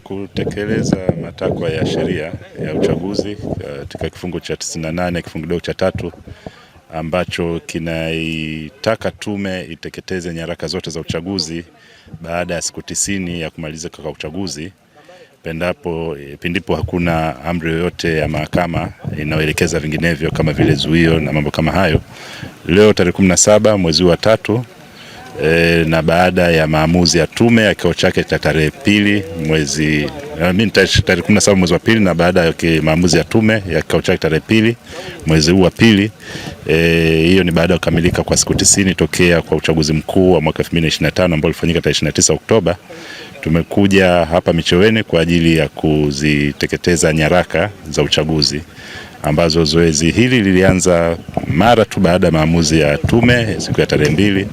kutekeleza matakwa ya sheria ya uchaguzi katika kifungu cha 98 kifungu kidogo cha 3 ambacho kinaitaka tume iteketeze nyaraka zote za uchaguzi baada ya siku 90 ya kumalizika kwa uchaguzi pindipo hakuna amri yoyote ya mahakama inayoelekeza vinginevyo kama vile zuio na mambo kama hayo. Leo tarehe 17 mwezi wa 3 na baada ya maamuzi ya tume ya kikao chake cha tarehe 2 tarehe 17 mwezi wa 2 na baada ya maamuzi ya tume ya kikao chake tarehe 2 mwezi huu wa 2, hiyo ni baada ya kukamilika kwa siku 90 tokea kwa uchaguzi mkuu wa mwaka 2025 ambao ulifanyika tarehe 29 Oktoba. Tumekuja hapa Micheweni kwa ajili ya kuziteketeza nyaraka za uchaguzi ambazo zoezi hili lilianza mara tu baada ya maamuzi ya tume siku ya tarehe 2,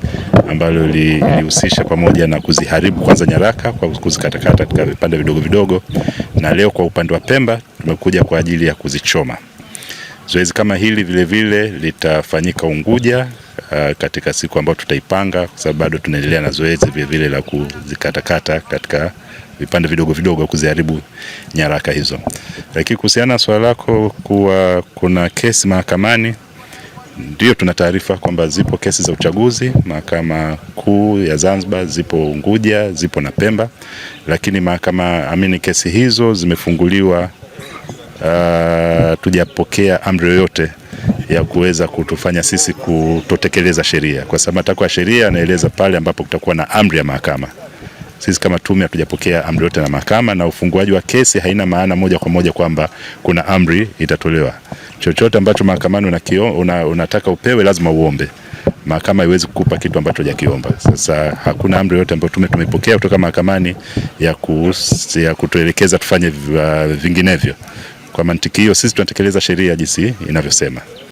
ambalo lilihusisha pamoja na kuziharibu kwanza nyaraka kwa kuzikatakata katika vipande vidogo vidogo, na leo kwa upande wa Pemba tumekuja kwa ajili ya kuzichoma. Zoezi kama hili vile litafanyika Unguja katika siku ambayo tutaipanga, kwa sababu bado tunaendelea na zoezi vile la kuzikatakata katika vipande vidogo vidogo kuziharibu nyaraka hizo. Lakini kuhusiana na swala lako kuwa kuna kesi mahakamani, ndio tuna taarifa kwamba zipo kesi za uchaguzi Mahakama Kuu ya Zanzibar, zipo Unguja, zipo na Pemba, lakini kesi hizo zimefunguliwa, tujapokea amri yoyote ya kuweza kutufanya sisi kutotekeleza sheria, kwa sababu matakwa ya sheria yanaeleza pale ambapo kutakuwa na amri ya mahakama. Sisi kama tume hatujapokea amri yote na mahakama, na ufunguaji wa kesi haina maana moja kwa moja kwamba kuna amri itatolewa. Chochote ambacho mahakamani unataka upewe lazima uombe. Mahakama haiwezi kukupa kitu ambacho hujakiomba. Sasa hakuna amri yote ambayo tumepokea kutoka mahakamani ya kutuelekeza tufanye vinginevyo. Kwa mantiki hiyo sisi tunatekeleza sheria jinsi inavyosema.